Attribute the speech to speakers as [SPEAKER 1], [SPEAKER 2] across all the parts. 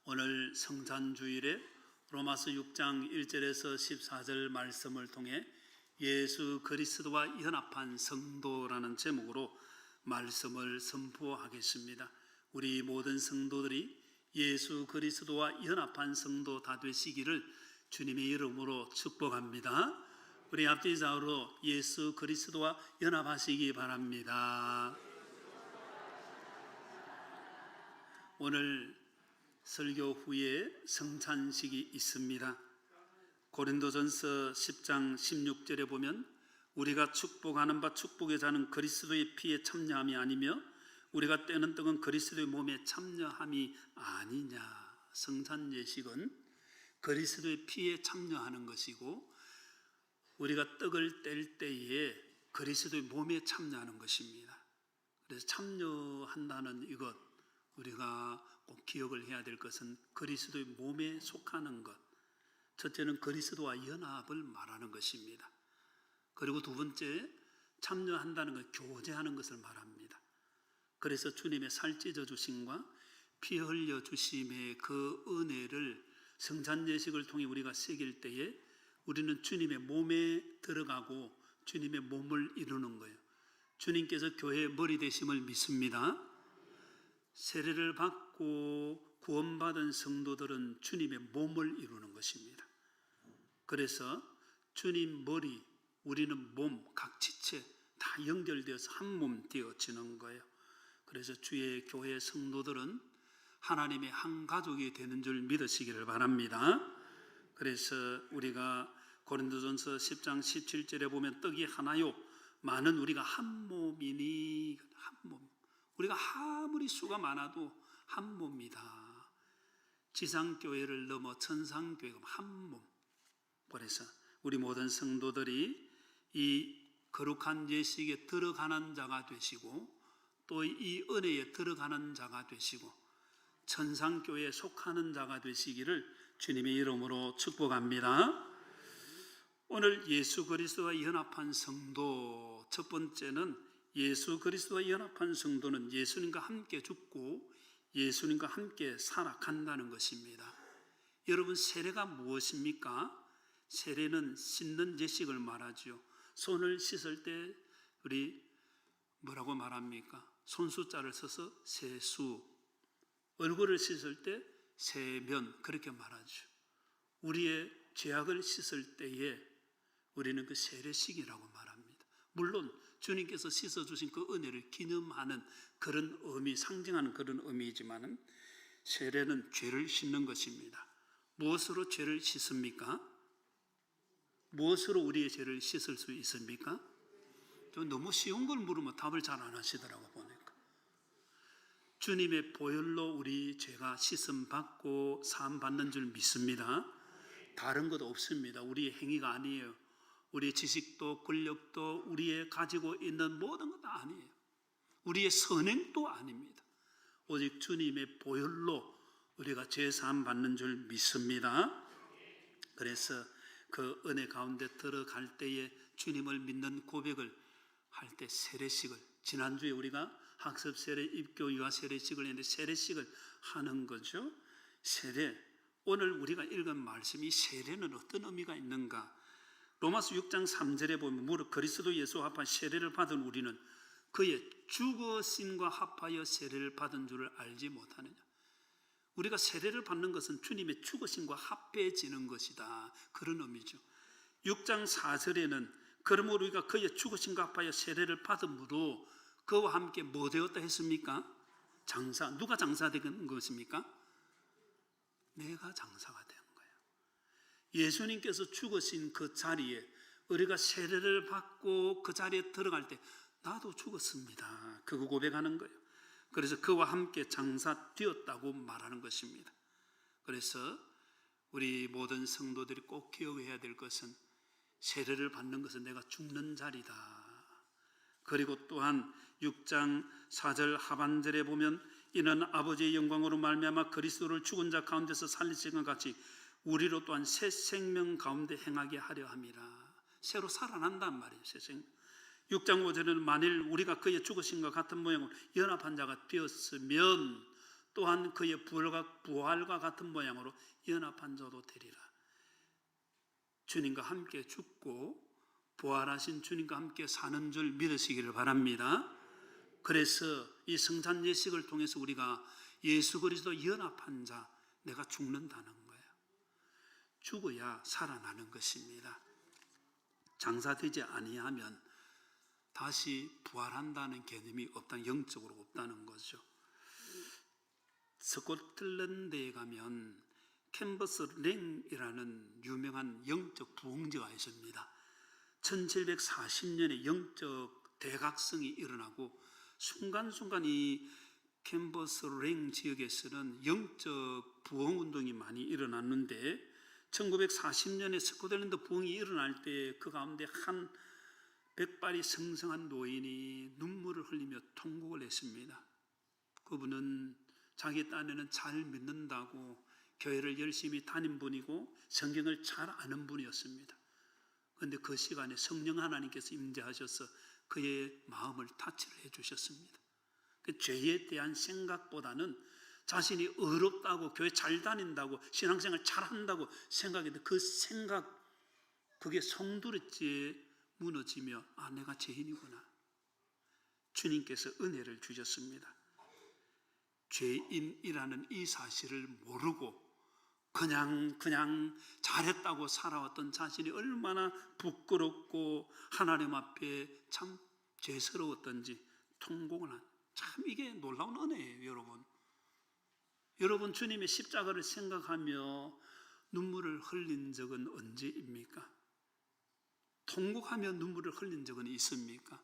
[SPEAKER 1] 오늘 성찬주일에 로마서 6장 1절에서 14절 말씀을 통해 예수 그리스도와 연합한 성도라는 제목으로 말씀을 선포하겠습니다. 우리 모든 성도들이 예수 그리스도와 연합한 성도 다 되시기를 주님의 이름으로 축복합니다. 우리 앞뒤 좌우로 예수 그리스도와 연합하시기 바랍니다. 오늘 설교 후에 성찬식이 있습니다. 고린도전서 10장 16절에 보면 우리가 축복하는 바 축복의 자는 그리스도의 피에 참여함이 아니며 우리가 떼는 떡은 그리스도의 몸에 참여함이 아니냐. 성찬 예식은 그리스도의 피에 참여하는 것이고 우리가 떡을 뗄 때에 그리스도의 몸에 참여하는 것입니다. 그래서 참여한다는 이것, 우리가 꼭 기억을 해야 될 것은 그리스도의 몸에 속하는 것. 첫째는 그리스도와 연합을 말하는 것입니다. 그리고 두 번째, 참여한다는 것, 교제하는 것을 말합니다. 그래서 주님의 살 찢어 주심과 피 흘려 주심의 그 은혜를 성찬 예식을 통해 우리가 새길 때에 우리는 주님의 몸에 들어가고 주님의 몸을 이루는 거예요. 주님께서 교회의 머리 되심을 믿습니다. 세례를 받고 구원받은 성도들은 주님의 몸을 이루는 것입니다. 그래서 주님 머리, 우리는 몸, 각 지체 다 연결되어서 한 몸 되어지는 거예요. 그래서 주의 교회 성도들은 하나님의 한 가족이 되는 줄 믿으시기를 바랍니다. 그래서 우리가 고린도전서 10장 17절에 보면 떡이 하나요 많은 우리가 한 몸이니, 한 몸. 우리가 아무리 수가 많아도 한 몸이다. 지상교회를 넘어 천상교회가 한 몸. 그래서 우리 모든 성도들이 이 거룩한 예식에 들어가는 자가 되시고 또 이 은혜에 들어가는 자가 되시고 천상교회에 속하는 자가 되시기를 주님의 이름으로 축복합니다. 오늘 예수 그리스도와 연합한 성도, 첫 번째는 예수 그리스도와 연합한 성도는 예수님과 함께 죽고 예수님과 함께 살아간다는 것입니다. 여러분, 세례가 무엇입니까? 세례는 씻는 예식을 말하죠. 손을 씻을 때 우리 뭐라고 말합니까? 손수자를 써서 세수, 얼굴을 씻을 때 세면, 그렇게 말하죠. 우리의 죄악을 씻을 때에 우리는 그 세례식이라고 말합니다. 물론 주님께서 씻어주신 그 은혜를 기념하는 그런 의미, 상징하는 그런 의미이지만 세례는 죄를 씻는 것입니다. 무엇으로 죄를 씻습니까? 무엇으로 우리의 죄를 씻을 수 있습니까? 좀 너무 쉬운 걸 물으면 답을 잘 안 하시더라고 보니까. 주님의 보혈로 우리 죄가 씻음 받고 사함 받는 줄 믿습니다. 다른 것 없습니다. 우리의 행위가 아니에요. 우리의 지식도 권력도 우리의 가지고 있는 모든 것 다 아니에요. 우리의 선행도 아닙니다. 오직 주님의 보혈로 우리가 죄 사함 받는 줄 믿습니다. 그래서 그 은혜 가운데 들어갈 때에 주님을 믿는 고백을 할 때 세례식을, 지난주에 우리가 학습 세례, 입교, 유아 세례식을 했는데 세례식을 하는 거죠. 세례, 오늘 우리가 읽은 말씀이 세례는 어떤 의미가 있는가? 로마서 6장 3절에 보면 무릇 그리스도 예수와 합한 세례를 받은 우리는 그의 죽으심과 합하여 세례를 받은 줄을 알지 못하느냐. 우리가 세례를 받는 것은 주님의 죽으심과 합해지는 것이다, 그런 의미죠. 6장 4절에는 그러므로 우리가 그의 죽으심과 합하여 세례를 받음으로 그와 함께 뭐 되었다 했습니까? 장사. 누가 장사된 것입니까? 내가 장사가 된 거예요. 예수님께서 죽으신 그 자리에 우리가 세례를 받고 그 자리에 들어갈 때 나도 죽었습니다, 그거 고백하는 거예요. 그래서 그와 함께 장사되었다고 말하는 것입니다. 그래서 우리 모든 성도들이 꼭 기억해야 될 것은 세례를 받는 것은 내가 죽는 자리다. 그리고 또한 6장 4절 하반절에 보면 이는 아버지의 영광으로 말미암아 그리스도를 죽은 자 가운데서 살리신 것 같이 우리로 또한 새 생명 가운데 행하게 하려 함이라. 새로 살아난단 말이에요. 새 생명. 6장 5절에는 만일 우리가 그의 죽으신 것 같은 모양으로 연합한 자가 되었으면 또한 그의 부활과 같은 모양으로 연합한 자도 되리라. 주님과 함께 죽고 부활하신 주님과 함께 사는 줄 믿으시기를 바랍니다. 그래서 이 성찬 예식을 통해서 우리가 예수 그리스도 연합한 자, 내가 죽는다는 거예요. 죽어야 살아나는 것입니다. 장사되지 아니하면 다시 부활한다는 개념이 없다는, 영적으로 없다는 거죠. 스코틀랜드에 가면 캔버스 랭이라는 유명한 영적 부흥제가 있습니다. 1740년에 영적 대각성이 일어나고 순간순간 이 캔버스 랭 지역에서는 영적 부흥운동이 많이 일어났는데 1940년에 스코틀랜드 부흥이 일어날 때 그 가운데 한 백발이 성성한 노인이 눈물을 흘리며 통곡을 했습니다. 그분은 자기 딴에는 잘 믿는다고 교회를 열심히 다닌 분이고 성경을 잘 아는 분이었습니다. 그런데 그 시간에 성령 하나님께서 임재하셔서 그의 마음을 타치를 해주셨습니다. 그 죄에 대한 생각보다는 자신이 의롭다고 교회 잘 다닌다고 신앙생활 잘한다고 생각했는데 그 생각, 그게 성두리째 무너지며 내가 죄인이구나. 주님께서 은혜를 주셨습니다. 죄인이라는 이 사실을 모르고 그냥 잘했다고 살아왔던 자신이 얼마나 부끄럽고 하나님 앞에 참 죄스러웠던지 통곡을 한, 참 이게 놀라운 은혜예요. 여러분 주님의 십자가를 생각하며 눈물을 흘린 적은 언제입니까? 통곡하며 눈물을 흘린 적은 있습니까?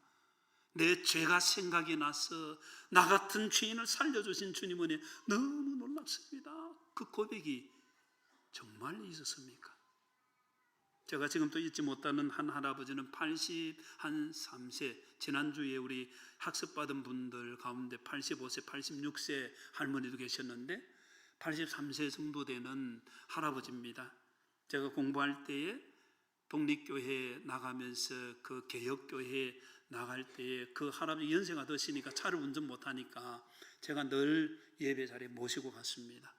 [SPEAKER 1] 내 죄가 생각이 나서 나 같은 죄인을 살려주신 주님 은혜 너무 놀랍습니다. 그 고백이 정말 있었습니까? 제가 지금도 잊지 못하는 한 할아버지는 83세, 지난주에 우리 학습받은 분들 가운데 85세, 86세 할머니도 계셨는데 83세 정도 되는 할아버지입니다. 제가 공부할 때에 독립교회에 나가면서 그 개혁교회에 나갈 때에 그 할아버지 연세가 드시니까 차를 운전 못하니까 제가 늘 예배 자리에 모시고 갔습니다.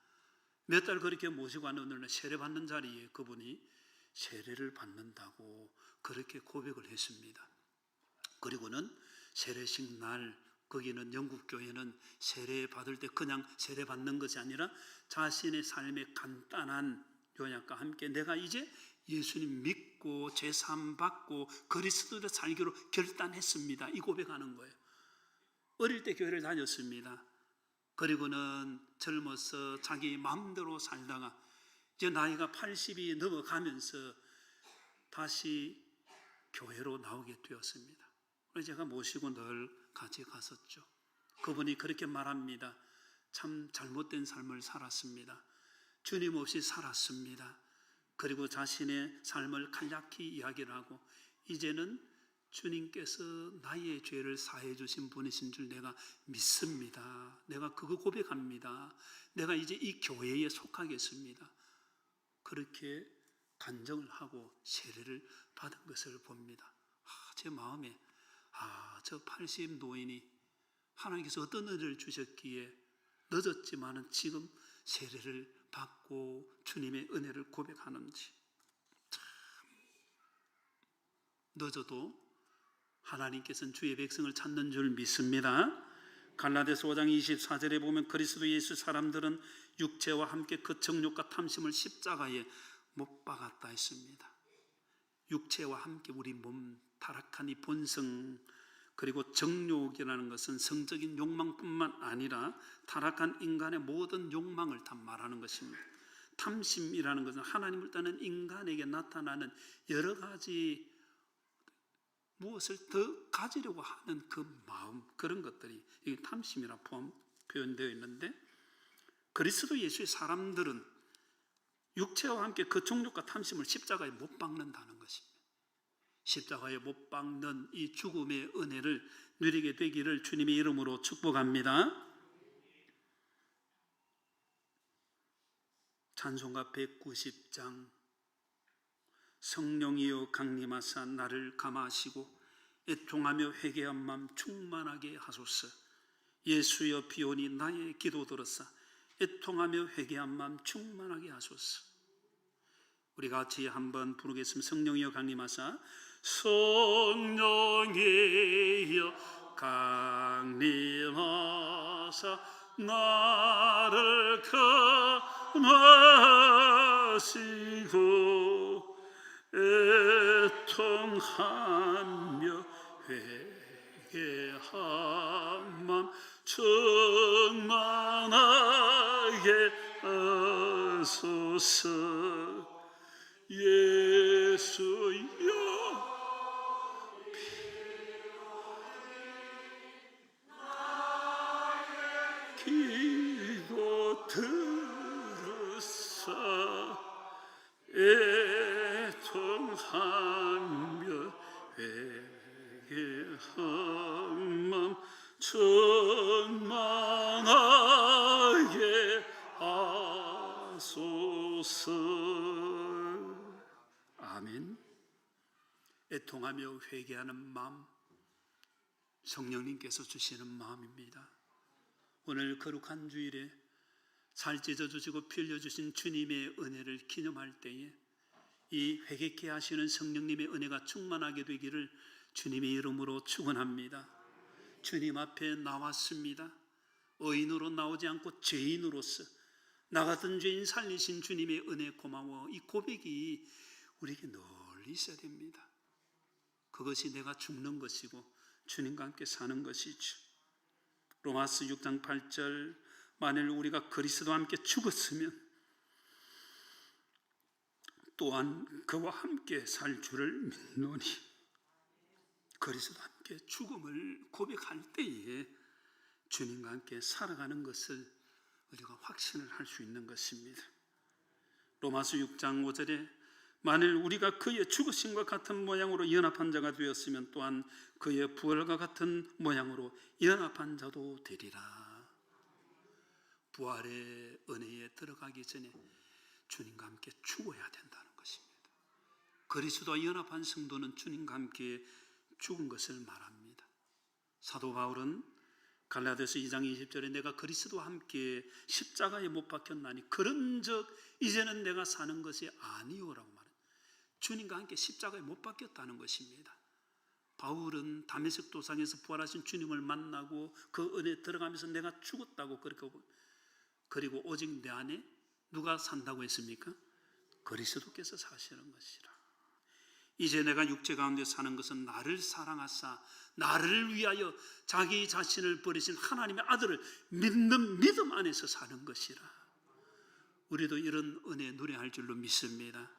[SPEAKER 1] 몇 달 그렇게 모시고 가는 오늘은 세례 받는 자리에 그분이 세례를 받는다고 그렇게 고백을 했습니다. 그리고는 세례식 날, 거기는 영국 교회는 세례 받을 때 그냥 세례 받는 것이 아니라 자신의 삶의 간단한 요약과 함께 내가 이제 예수님 믿고 제사함 받고 그리스도로 살기로 결단했습니다. 이 고백하는 거예요. 어릴 때 교회를 다녔습니다. 그리고는 젊어서 자기 마음대로 살다가 이제 나이가 80이 넘어가면서 다시 교회로 나오게 되었습니다. 그래서 제가 모시고 늘 같이 갔었죠. 그분이 그렇게 말합니다. 참 잘못된 삶을 살았습니다. 주님 없이 살았습니다. 그리고 자신의 삶을 간략히 이야기를 하고 이제는 주님께서 나의 죄를 사해 주신 분이신 줄 내가 믿습니다. 내가 그거 고백합니다. 내가 이제 이 교회에 속하겠습니다. 그렇게 간증을 하고 세례를 받은 것을 봅니다. 제 마음에 저 80 노인이 하나님께서 어떤 은혜를 주셨기에 늦었지만은 지금 세례를 받고 주님의 은혜를 고백하는지, 참 늦어도 하나님께서는 주의 백성을 찾는 줄 믿습니다. 갈라디아서 5장 24절에 보면 그리스도 예수 사람들은 육체와 함께 그 정욕과 탐심을 십자가에 못 박았다 했습니다. 육체와 함께 우리 몸 타락한 이 본성, 그리고 정욕이라는 것은 성적인 욕망뿐만 아니라 타락한 인간의 모든 욕망을 다 말하는 것입니다. 탐심이라는 것은 하나님을 떠난 인간에게 나타나는 여러 가지 무엇을 더 가지려고 하는 그 마음, 그런 것들이 이게 탐심이라 표현되어 있는데, 그리스도 예수의 사람들은 육체와 함께 그 정욕과 탐심을 십자가에 못 박는다는 것입니다. 십자가에 못 박는 이 죽음의 은혜를 누리게 되기를 주님의 이름으로 축복합니다. 찬송가 190장 성령이여 강림하사 나를 감하시고 애통하며 회개한 마음 충만하게 하소서. 예수여 비오니 나의 기도 들으사 애통하며 회개한 마음 충만하게 하소서. 우리 같이 한번 부르겠습니다. 성령이여 강림하사, 성령이여 강림하사 나를 감하시고 애통하며 회개한 마음 충만하게 하소서. 예수여 기도 들으사 애통하며 회개한 마음 충만하게 하소서. 아멘. 애통하며 회개하는 마음, 성령님께서 주시는 마음입니다. 오늘 거룩한 주일에 살 찢어주시고 피 흘려주신 주님의 은혜를 기념할 때에 이 회개케 하시는 성령님의 은혜가 충만하게 되기를 주님의 이름으로 축원합니다. 주님 앞에 나왔습니다. 의인으로 나오지 않고 죄인으로서 나 같은 죄인 살리신 주님의 은혜 고마워. 이 고백이 우리에게 늘 있어야 됩니다. 그것이 내가 죽는 것이고 주님과 함께 사는 것이죠. 로마서 6장 8절, 만일 우리가 그리스도와 함께 죽었으면 또한 그와 함께 살 줄을 믿노니, 그리스도와 함께 죽음을 고백할 때에 주님과 함께 살아가는 것을 우리가 확신을 할 수 있는 것입니다. 로마서 6장 5절에 만일 우리가 그의 죽으심과 같은 모양으로 연합한 자가 되었으면 또한 그의 부활과 같은 모양으로 연합한 자도 되리라. 부활의 은혜에 들어가기 전에 주님과 함께 죽어야 된다는 것입니다. 그리스도와 연합한 성도는 주님과 함께 죽은 것을 말합니다. 사도 바울은 갈라디아서 2장 20절에 내가 그리스도와 함께 십자가에 못 박혔나니 그런즉 이제는 내가 사는 것이 아니오라고 말합니다. 주님과 함께 십자가에 못 박혔다는 것입니다. 바울은 다메섹 도상에서 부활하신 주님을 만나고 그 은혜에 들어가면서 내가 죽었다고 그리고 오직 내 안에 누가 산다고 했습니까? 그리스도께서 사시는 것이라. 이제 내가 육체 가운데 사는 것은 나를 사랑하사 나를 위하여 자기 자신을 버리신 하나님의 아들을 믿는 믿음 안에서 사는 것이라. 우리도 이런 은혜 누려야 할 줄로 믿습니다.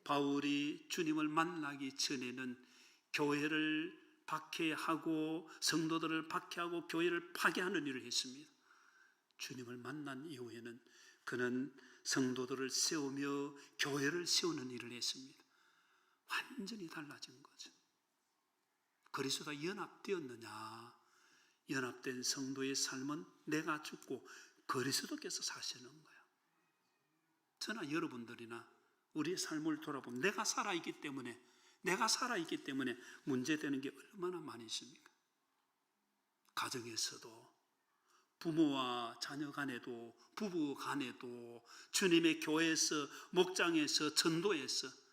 [SPEAKER 1] 바울이 주님을 만나기 전에는 교회를 박해하고 성도들을 박해하고 교회를 파괴하는 일을 했습니다. 주님을 만난 이후에는 그는 성도들을 세우며 교회를 세우는 일을 했습니다. 완전히 달라진 거죠. 그리스도와 연합되었느냐? 연합된 성도의 삶은 내가 죽고 그리스도께서 사시는 거야. 저나 여러분들이나 우리의 삶을 돌아보면 내가 살아있기 때문에 문제되는 게 얼마나 많이 있습니까? 가정에서도, 부모와 자녀 간에도, 부부 간에도, 주님의 교회에서, 목장에서, 전도에서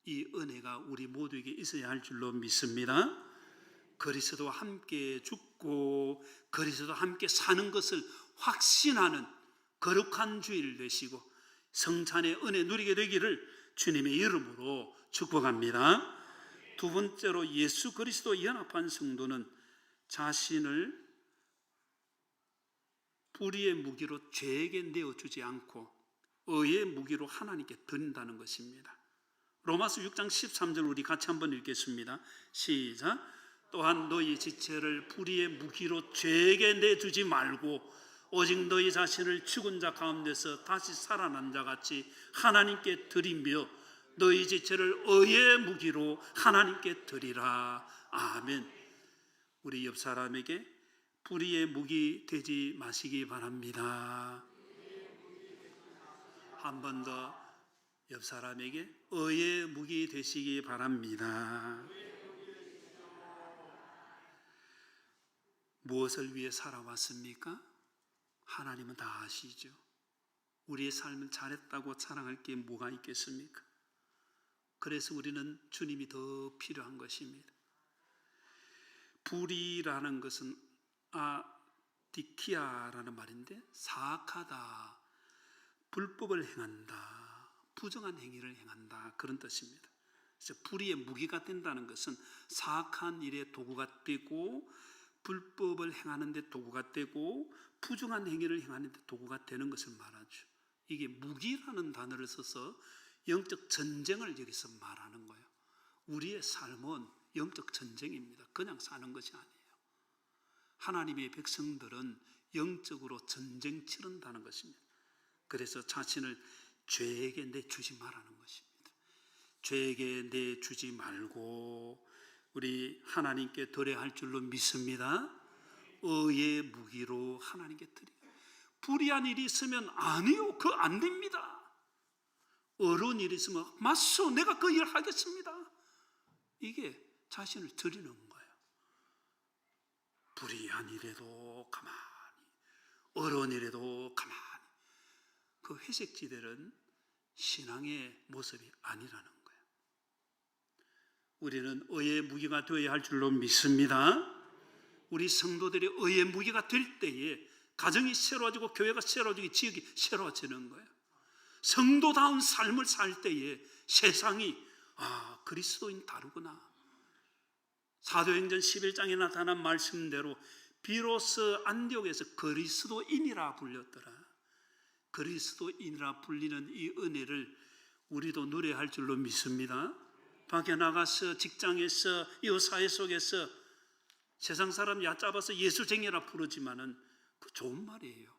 [SPEAKER 1] 이 은혜가 우리 모두에게 있어야 할 줄로 믿습니다. 그리스도와 함께 죽고 그리스도와 함께 사는 것을 확신하는 거룩한 주일 되시고 성찬의 은혜 누리게 되기를 주님의 이름으로 축복합니다. 두 번째로 예수 그리스도 연합한 성도는 자신을 뿌리의 무기로 죄에게 내어주지 않고 의의 무기로 하나님께 드린다는 것입니다. 로마서 6장 13절 우리 같이 한번 읽겠습니다. 시작. 또한 너희 지체를 불의의 무기로 죄에게 내주지 말고 오직 너희 자신을 죽은 자 가운데서 다시 살아난 자 같이 하나님께 드리며 너희 지체를 의의 무기로 하나님께 드리라. 아멘. 우리 옆 사람에게 불의의 무기 되지 마시기 바랍니다. 한 번 더 옆 사람에게 의의 무기 되시기 바랍니다. 무엇을 위해 살아왔습니까? 하나님은 다 아시죠. 우리의 삶을 잘했다고 자랑할 게 뭐가 있겠습니까? 그래서 우리는 주님이 더 필요한 것입니다. 불의라는 것은 디키아라는 말인데 사악하다, 불법을 행한다, 부정한 행위를 행한다, 그런 뜻입니다. 그래서 불의의 무기가 된다는 것은 사악한 일의 도구가 되고 불법을 행하는 데 도구가 되고 부정한 행위를 행하는 데 도구가 되는 것을 말하죠. 이게 무기라는 단어를 써서 영적 전쟁을 여기서 말하는 거예요. 우리의 삶은 영적 전쟁입니다. 그냥 사는 것이 아니에요. 하나님의 백성들은 영적으로 전쟁 치른다는 것입니다. 그래서 자신을 죄에게 내주지 말라는 것입니다. 죄에게 내주지 말고 우리 하나님께 드려야 할 줄로 믿습니다. 의의 무기로 하나님께 드려요. 불의한 일이 있으면 아니요, 그거 안 됩니다. 어려운 일이 있으면 맞소, 내가 그 일을 하겠습니다. 이게 자신을 드리는 거예요. 불의한 일에도 가만히, 어려운 일에도 가만히. 그 회색지대는 신앙의 모습이 아니라는 거예요. 우리는 의의 무기가 되어야 할 줄로 믿습니다. 우리 성도들이 의의 무기가 될 때에 가정이 새로워지고 교회가 새로워지고 지역이 새로워지는 거예요. 성도다운 삶을 살 때에 세상이 그리스도인 다르구나. 사도행전 11장에 나타난 말씀대로 비로소 안디옥에서 그리스도인이라 불렸더라. 그리스도인이라 불리는 이 은혜를 우리도 누려야 할 줄로 믿습니다. 밖에 나가서 직장에서 이 사회 속에서 세상 사람 얕잡아서 예수쟁이라 부르지만은 그 좋은 말이에요.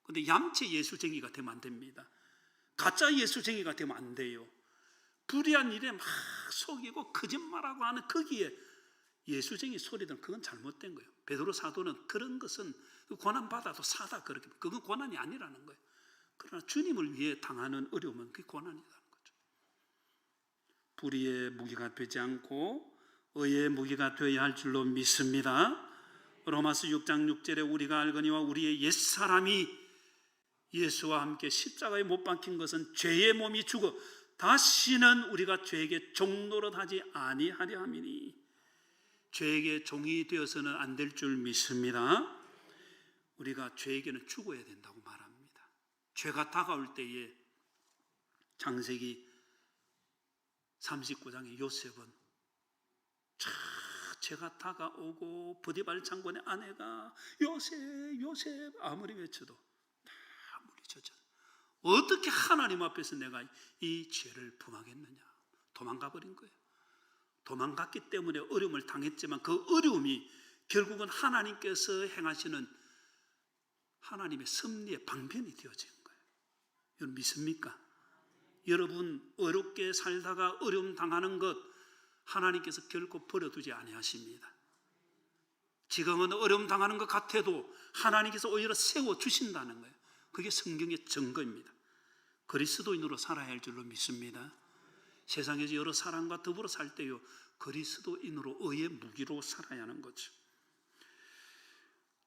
[SPEAKER 1] 근데 얌체 예수쟁이가 되면 안 됩니다. 가짜 예수쟁이가 되면 안 돼요. 불의한 일에 막 속이고 거짓말하고 하는 거기에 예수쟁이 소리들은 그건 잘못된 거예요. 베드로 사도는 그런 것은 고난 받아도 사다 그렇게, 그건 고난이 아니라는 거예요. 그러나 주님을 위해 당하는 어려움은 그게 고난이라는 거죠. 불의의 무기가 되지 않고 의의 무기가 되어야 할 줄로 믿습니다. 로마서 6장 6절에 우리가 알거니와 우리의 옛사람이 예수와 함께 십자가에 못 박힌 것은 죄의 몸이 죽어 다시는 우리가 죄에게 종노릇하지 아니하려 함이니, 죄에게 종이 되어서는 안 될 줄 믿습니다. 우리가 죄에게는 죽어야 된다고 말합니다. 죄가 다가올 때에 창세기 39장의 요셉은 죄가 다가오고 브디발 장군의 아내가 요셉 요셉 아무리 외쳐도 다 물리쳤잖아요. 어떻게 하나님 앞에서 내가 이 죄를 범하겠느냐. 도망가 버린 거예요. 도망갔기 때문에 어려움을 당했지만 그 어려움이 결국은 하나님께서 행하시는 하나님의 섭리의 방편이 되어진 거예요. 여러분 믿습니까? 여러분 어렵게 살다가 어려움 당하는 것 하나님께서 결코 버려두지 아니하십니다. 지금은 어려움 당하는 것 같아도 하나님께서 오히려 세워주신다는 거예요. 그게 성경의 증거입니다. 그리스도인으로 살아야 할 줄로 믿습니다. 세상에서 여러 사람과 더불어 살 때요, 그리스도인으로 의의 무기로 살아야 하는 거죠.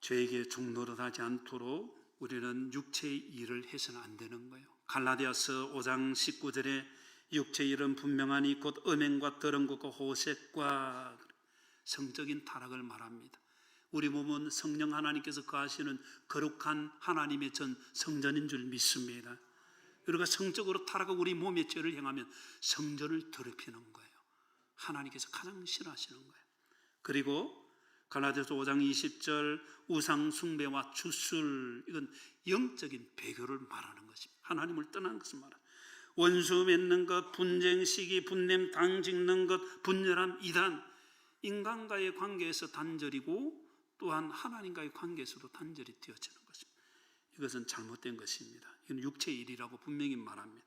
[SPEAKER 1] 죄에게 종노릇하지 않도록 우리는 육체의 일을 해서는 안 되는 거예요. 갈라디아서 5장 19절에 육체의 일은 분명하니 곧 음행과 더러운 것과 호색과 성적인 타락을 말합니다. 우리 몸은 성령 하나님께서 거하시는 거룩한 하나님의 전 성전인 줄 믿습니다. 우리가 성적으로 타락하고 우리 몸의 죄를 행하면 성전을 더럽히는 거예요. 하나님께서 가장 싫어하시는 거예요. 그리고 갈라디아서 5장 20절 우상 숭배와 주술, 이건 영적인 배교를 말하는 것입니다. 하나님을 떠난 것을 말합니다. 원수 맺는 것, 분쟁, 시기, 분냄, 당 짓는 것, 분열함, 이단, 인간과의 관계에서 단절이고 또한 하나님과의 관계에서도 단절이 되어지는 것입니다. 이것은 잘못된 것입니다. 이건 육체의 일이라고 분명히 말합니다.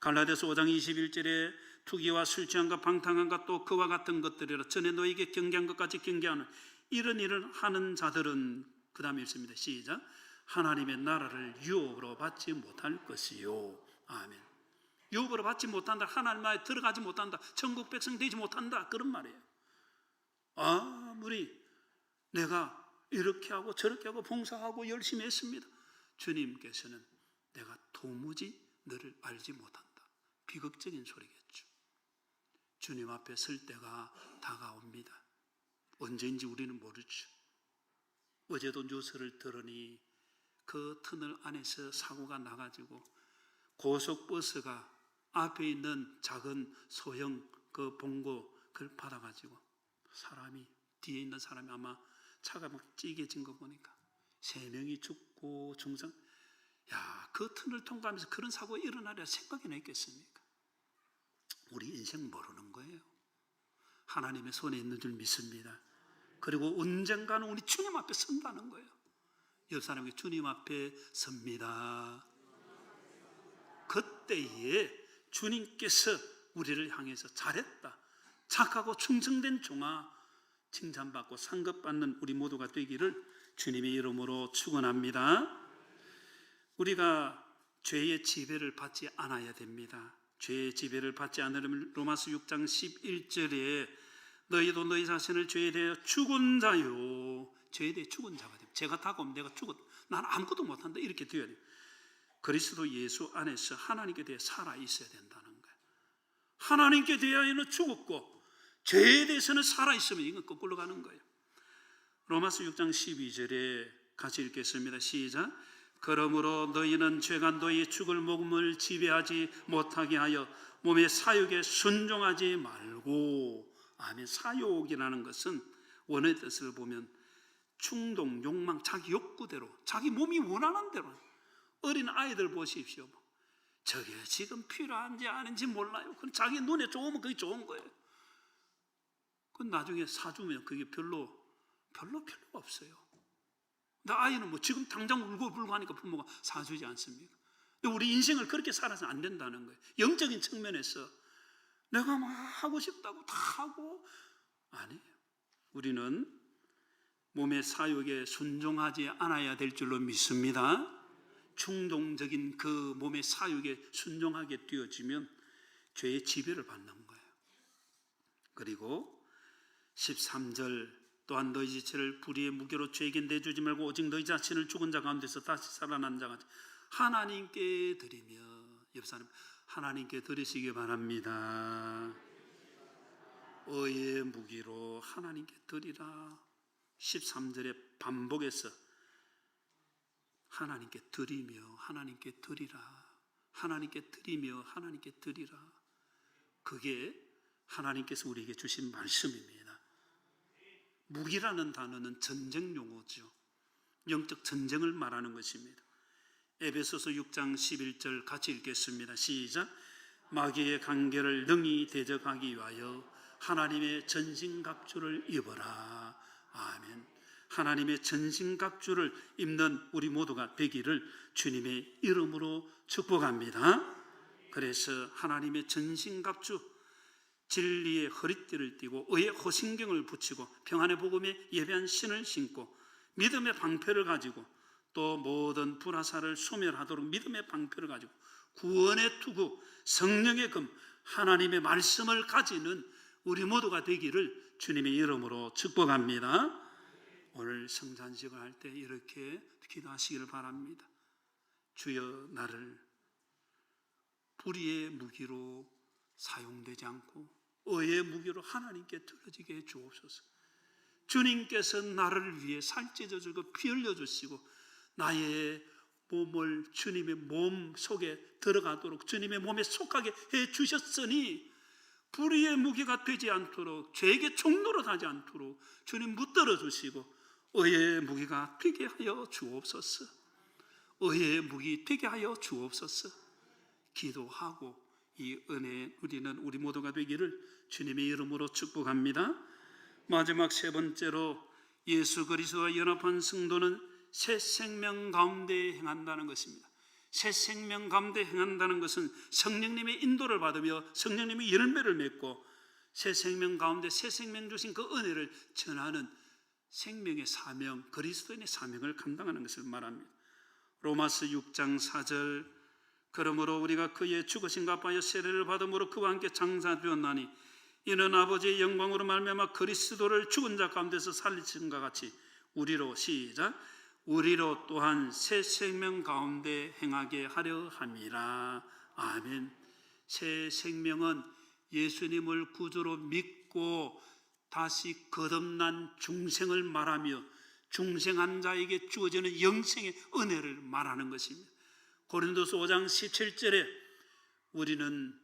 [SPEAKER 1] 갈라디아서 5장 21절에 투기와 술 취함과 방탕함과 또 그와 같은 것들이라 전에 너에게 경계한 것까지 경계하는 이런 일을 하는 자들은, 그 다음에 읽습니다. 시작. 하나님의 나라를 유업으로 받지 못할 것이요. 아멘. 유업으로 받지 못한다, 하나님 나라에 들어가지 못한다, 천국 백성 되지 못한다, 그런 말이에요. 아무리 내가 이렇게 하고 저렇게 하고 봉사하고 열심히 했습니다. 주님께서는 내가 도무지 너를 알지 못한다. 비극적인 소리겠죠. 주님 앞에 설 때가 다가옵니다. 언제인지 우리는 모르죠. 어제도 뉴스를 들으니 그 터널 안에서 사고가 나가지고 고속버스가 앞에 있는 작은 소형 그 봉고 그걸 받아가지고 사람이 뒤에 있는 사람이 아마 차가 막 찌개진 거 보니까 3명이 죽고 중상. 그 터널 통과하면서 그런 사고가 일어나려 생각이나 있겠습니까? 우리 인생 모르는 거예요. 하나님의 손에 있는 줄 믿습니다. 그리고 언젠가는 우리 주님 앞에 선다는 거예요. 옆 사람에게 주님 앞에 섭니다. 그때에 주님께서 우리를 향해서 잘했다, 착하고 충성된 종아, 칭찬받고 상급받는 우리 모두가 되기를 주님의 이름으로 축원합니다. 우리가 죄의 지배를 받지 않아야 됩니다. 죄의 지배를 받지 않으려면 로마서 6장 11절에 너희도 너희 자신을 죄에 대해 죽은 자요, 죄에 대해 죽은 자가 됩니다. 죄가 다가오면 내가 난 아무것도 못한다 이렇게 되어야 돼요. 그리스도 예수 안에서 하나님께 대해 살아 있어야 된다는 거예요. 하나님께 대하여는 죽었고 죄에 대해서는 살아 있으면 이건 거꾸로 가는 거예요. 로마서 6장 12절에 같이 읽겠습니다. 시작. 그러므로 너희는 죄가 너희 죽을 몸을 지배하지 못하게 하여 몸의 사욕에 순종하지 말고. 아멘. 사욕이라는 것은 원어의 뜻을 보면 충동, 욕망, 자기 욕구대로, 자기 몸이 원하는 대로. 어린 아이들 보십시오. 저게 지금 필요한지 아닌지 몰라요. 그건 자기 눈에 좋으면 그게 좋은 거예요. 그건 나중에 사주면 그게 별로 필요가 없어요. 나 아이는 뭐 지금 당장 울고 하니까 부모가 사주지 않습니까? 근데 우리 인생을 그렇게 살아서 안 된다는 거예요. 영적인 측면에서 내가 막 하고 싶다고 다 하고 아니에요. 우리는 몸의 사욕에 순종하지 않아야 될 줄로 믿습니다. 충동적인 그 몸의 사욕에 순종하게 되어지면 죄의 지배를 받는 거예요. 그리고 13절 또한 너희 지체를 불의의 무게로 죄에게 내주지 말고 오직 너희 자신을 죽은 자 가운데서 다시 살아난 자같이 하나님께 드리며. 옆 사람 하나님께 드리시기 바랍니다. 의의 무기로 하나님께 드리라. 13절에 반복해서 하나님께 드리며 하나님께 드리라, 하나님께 드리며 하나님께 드리라. 그게 하나님께서 우리에게 주신 말씀입니다. 무기라는 단어는 전쟁 용어죠. 영적 전쟁을 말하는 것입니다. 에베소서 6장 11절 같이 읽겠습니다. 시작. 마귀의 관계를 능히 대적하기 위하여 하나님의 전신갑주를 입어라. 아멘. 하나님의 전신갑주를 입는 우리 모두가 되기를 주님의 이름으로 축복합니다. 그래서 하나님의 전신갑주, 진리의 허리띠를 띠고 의의 호신경을 붙이고 평안의 복음에 예배한 신을 신고 믿음의 방패를 가지고 또 모든 불화살을 소멸하도록 믿음의 방패를 가지고 구원의 투구, 성령의 금, 하나님의 말씀을 가지는 우리 모두가 되기를 주님의 이름으로 축복합니다. 오늘 성찬식을 할 때 이렇게 기도하시기를 바랍니다. 주여, 나를 불의의 무기로 사용되지 않고 의의 무기로 하나님께 드려지게 해 주옵소서. 주님께서 나를 위해 살 찢어주고 피 흘려주시고 나의 몸을 주님의 몸 속에 들어가도록 주님의 몸에 속하게 해 주셨으니 불의의 무기가 되지 않도록, 죄에게 종노릇하지 않도록 주님 붙들어 주시고 의의 무기가 되게 하여 주옵소서. 의의 무기 되게 하여 주옵소서. 기도하고 이 은혜 누리는 우리 모두가 되기를 주님의 이름으로 축복합니다. 마지막 세 번째로 예수 그리스도와 연합한 성도는 새 생명 가운데 행한다는 것입니다. 새 생명 가운데 행한다는 것은 성령님의 인도를 받으며 성령님의 열매를 맺고 새 생명 가운데 새 생명 주신 그 은혜를 전하는 생명의 사명, 그리스도인의 사명을 감당하는 것을 말합니다. 로마서 6장 4절 그러므로 우리가 그의 죽으심과 합하여 세례를 받음으로 그와 함께 장사되었나니 이는 아버지의 영광으로 말미암아 그리스도를 죽은 자 가운데서 살리심과 같이 우리로 시작. 우리로 또한 새 생명 가운데 행하게 하려 함이라. 아멘. 새 생명은 예수님을 구주로 믿고 다시 거듭난 중생을 말하며 중생한 자에게 주어지는 영생의 은혜를 말하는 것입니다. 고린도서 5장 17절에 우리는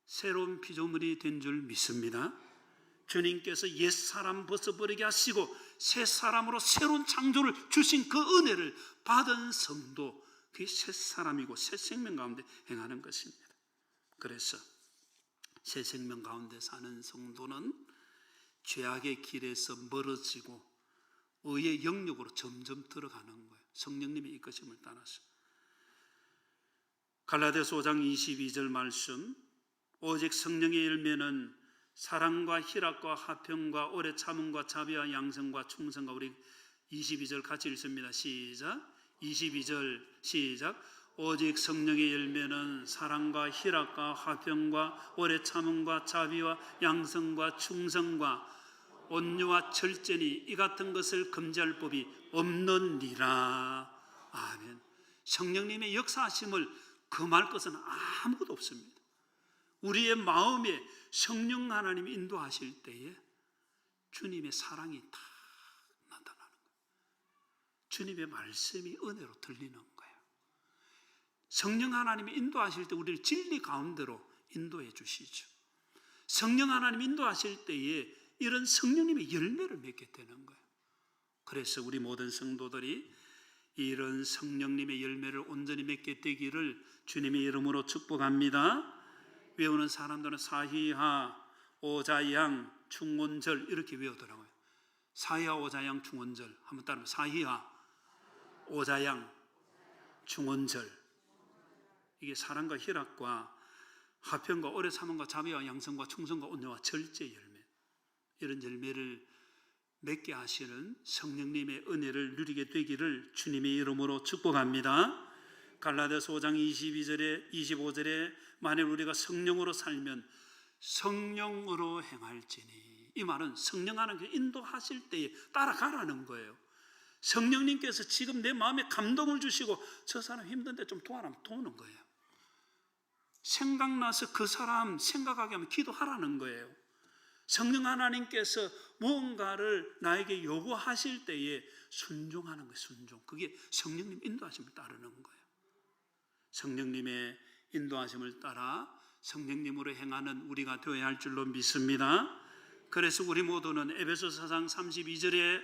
[SPEAKER 1] 새로운 피조물이 된 줄 믿습니다. 주님께서 옛사람 벗어버리게 하시고 새 사람으로 새로운 창조를 주신 그 은혜를 받은 성도, 그게 새 사람이고 새 생명 가운데 행하는 것입니다. 그래서 새 생명 가운데 사는 성도는 죄악의 길에서 멀어지고 의의 영역으로 점점 들어가는 거예요. 성령님의 이끄심을 따라서. 갈라디아서 5장 22절 말씀, 오직 성령의 열매는 사랑과 희락과 화평과 오래 참음과 자비와 양성과 충성과, 우리 22절 같이 읽습니다. 시작. 22절 시작. 오직 성령의 열매는 사랑과 희락과 화평과 오래 참음과 자비와 양성과 충성과 온유와 절제니 이 같은 것을 금지할 법이 없느니라. 아멘. 성령님의 역사하심을 금할 것은 아무것도 없습니다. 우리의 마음에 성령 하나님이 인도하실 때에 주님의 사랑이 다 나타나는 거예요. 주님의 말씀이 은혜로 들리는 거예요. 성령 하나님이 인도하실 때 우리를 진리 가운데로 인도해 주시죠. 성령 하나님이 인도하실 때에 이런 성령님의 열매를 맺게 되는 거예요. 그래서 우리 모든 성도들이 이런 성령님의 열매를 온전히 맺게 되기를 주님의 이름으로 축복합니다. 외우는 사람들은 사희하, 오자양, 충원절 이렇게 외우더라고요. 사희하, 오자양, 충원절 한번 따라해보세요. 사희하, 오자양, 충원절. 이게 사랑과 희락과 화평과 오래 참음과 자비와 양성과 충성과 온유와 절제 열매, 이런 열매를 맺게 하시는 성령님의 은혜를 누리게 되기를 주님의 이름으로 축복합니다. 갈라디아서 5장 22절에 25절에 만일 우리가 성령으로 살면 성령으로 행할지니, 이 말은 성령 하나님께서 인도하실 때에 따라가라는 거예요. 성령님께서 지금 내 마음에 감동을 주시고 저 사람 힘든데 좀 도와라면 도우는 거예요. 생각나서 그 사람 생각하게 하면 기도하라는 거예요. 성령 하나님께서 무언가를 나에게 요구하실 때에 순종하는 거예요. 순종. 그게 성령님 인도하심을 따르는 거예요. 성령님의 인도하심을 따라 성령님으로 행하는 우리가 되어야 할 줄로 믿습니다. 그래서 우리 모두는 에베소서 4장 32절에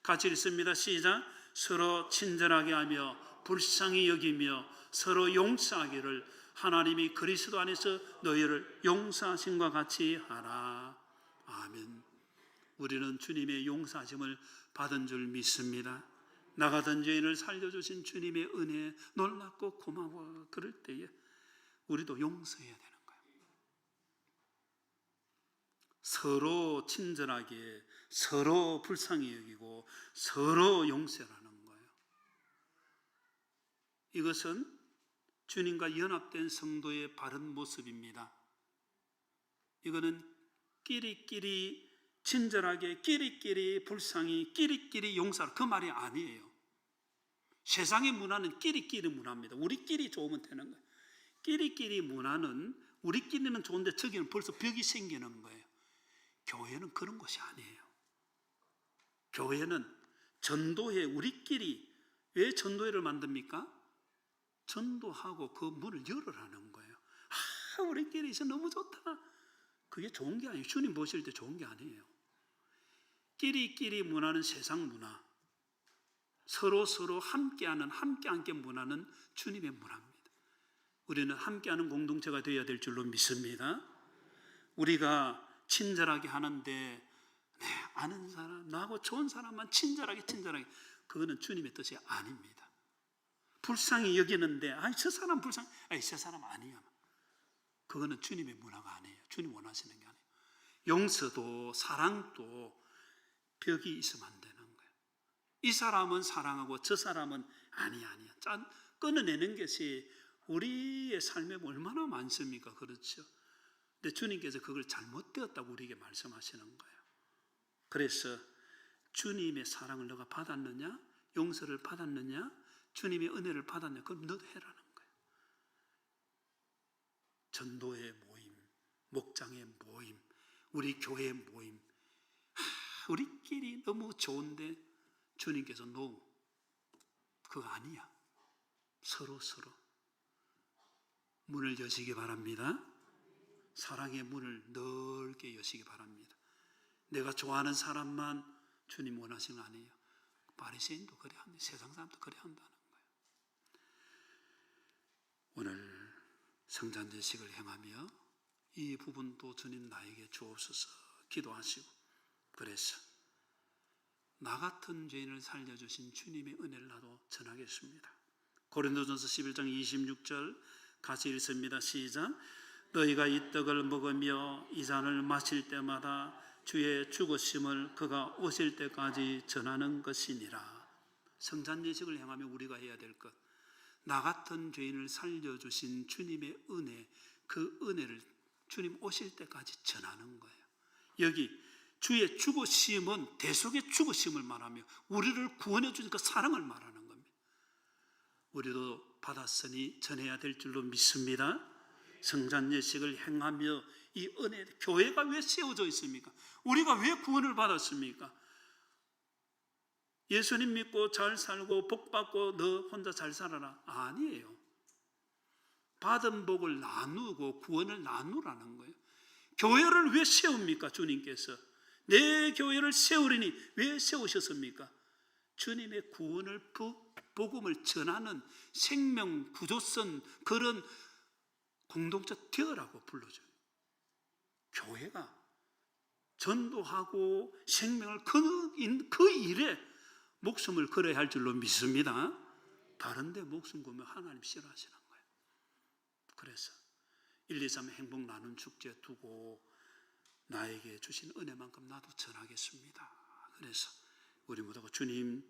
[SPEAKER 1] 같이 읽습니다. 시작. 서로 친절하게 하며 불쌍히 여기며 서로 용서하기를 하나님이 그리스도 안에서 너희를 용서하심과 같이 하라. 아멘. 우리는 주님의 용서하심을 받은 줄 믿습니다. 나가던 죄인을 살려주신 주님의 은혜에 놀랍고 고마워. 그럴 때에 우리도 용서해야 되는 거예요. 서로 친절하게, 서로 불쌍히 여기고 서로 용서하는 거예요. 이것은 주님과 연합된 성도의 바른 모습입니다. 이거는 끼리끼리 친절하게, 끼리끼리 불쌍히, 끼리끼리 용서하라, 그 말이 아니에요. 세상의 문화는 끼리끼리 문화입니다. 우리끼리 좋으면 되는 거예요. 끼리끼리 문화는 우리끼리는 좋은데 저기는 벌써 벽이 생기는 거예요. 교회는 그런 것이 아니에요. 교회는 전도회, 우리끼리 왜 전도회를 만듭니까? 전도하고 그 문을 열으라는 거예요. 우리끼리 있어 너무 좋다. 그게 좋은 게 아니에요. 주님 보실 때 좋은 게 아니에요. 끼리끼리 문화는 세상 문화, 서로 함께하는 함께 문화는 주님의 문화입니다. 우리는 함께하는 공동체가 되어야 될 줄로 믿습니다. 우리가 친절하게 하는데 아는 사람, 나하고 좋은 사람만 친절하게 그거는 주님의 뜻이 아닙니다. 불쌍히 여기는데 저 사람 불쌍해, 저 사람 아니야, 그거는 주님의 문화가 아니에요. 주님 원하시는 게 아니에요. 용서도 사랑도 벽이 있으면 안 되는 거예요. 이 사람은 사랑하고 저 사람은 아니야. 끊어내는 것이 우리의 삶에 얼마나 많습니까? 그렇죠. 근데 주님께서 그걸 잘못되었다고 우리에게 말씀하시는 거예요. 그래서 주님의 사랑을 너가 받았느냐? 용서를 받았느냐? 주님의 은혜를 받았느냐? 그럼 너도 해라는 거예요. 전도의 모임, 목장의 모임, 우리 교회 모임, 우리끼리 너무 좋은데 주님께서 no, 그거 아니야. 서로 문을 여시기 바랍니다. 사랑의 문을 넓게 여시기 바랍니다. 내가 좋아하는 사람만 주님 원하시는 거 아니에요. 바리새인도 그래 한다. 세상 사람도 그래 한다는 거예요. 오늘 성찬제식을 행하며 이 부분도 주님 나에게 주옵소서 기도하시고, 그래서 나 같은 죄인을 살려주신 주님의 은혜를 나도 전하겠습니다. 고린도전서 11장 26절 같이 읽습니다. 시작. 너희가 이 떡을 먹으며 이 잔을 마실 때마다 주의 죽으심을 그가 오실 때까지 전하는 것이니라. 성찬예식을 행하며 우리가 해야 될 것, 나 같은 죄인을 살려주신 주님의 은혜, 그 은혜를 주님 오실 때까지 전하는 거예요. 여기 주의 죽으심은 대속의 죽으심을 말하며 우리를 구원해 주신 그 사랑을 말하는 겁니다. 우리도 받았으니 전해야 될 줄로 믿습니다. 성찬예식을 행하며 이 은혜, 교회가 왜 세워져 있습니까? 우리가 왜 구원을 받았습니까? 예수님 믿고 잘 살고 복 받고 너 혼자 잘 살아라, 아니에요. 받은 복을 나누고 구원을 나누라는 거예요. 교회를 왜 세웁니까? 주님께서 내 교회를 세우리니 왜 세우셨습니까? 주님의 구원을, 복음을 전하는 생명 구조선 그런 공동체 되어라고 불러줘요. 교회가 전도하고 생명을 그 일에 목숨을 걸어야 할 줄로 믿습니다. 다른 데 목숨 걸면 하나님 싫어하시는 거예요. 그래서 1, 2, 3 행복 나눔 축제 두고 나에게 주신 은혜만큼 나도 전하겠습니다. 그래서 우리 모두가 주님,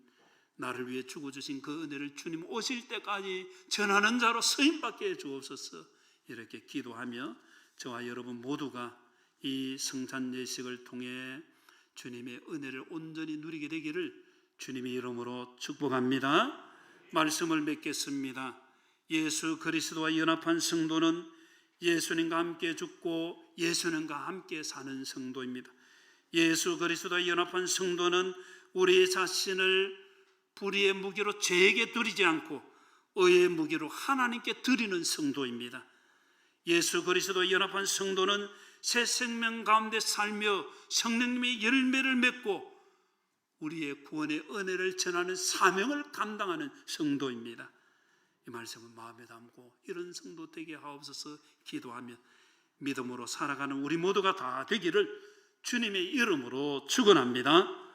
[SPEAKER 1] 나를 위해 죽어주신 그 은혜를 주님 오실 때까지 전하는 자로 쓰임받게 해 주옵소서. 이렇게 기도하며 저와 여러분 모두가 이 성찬예식을 통해 주님의 은혜를 온전히 누리게 되기를 주님의 이름으로 축복합니다. 말씀을 맺겠습니다. 예수 그리스도와 연합한 성도는 예수님과 함께 죽고 예수님과 함께 사는 성도입니다. 예수 그리스도와 연합한 성도는 우리 자신을 불의의 무기로 죄에게 드리지 않고 의의 무기로 하나님께 드리는 성도입니다. 예수 그리스도와 연합한 성도는 새 생명 가운데 살며 성령님의 열매를 맺고 우리의 구원의 은혜를 전하는 사명을 감당하는 성도입니다. 이 말씀을 마음에 담고 이런 성도 되게 하옵소서 기도하며 믿음으로 살아가는 우리 모두가 다 되기를 주님의 이름으로 축원합니다.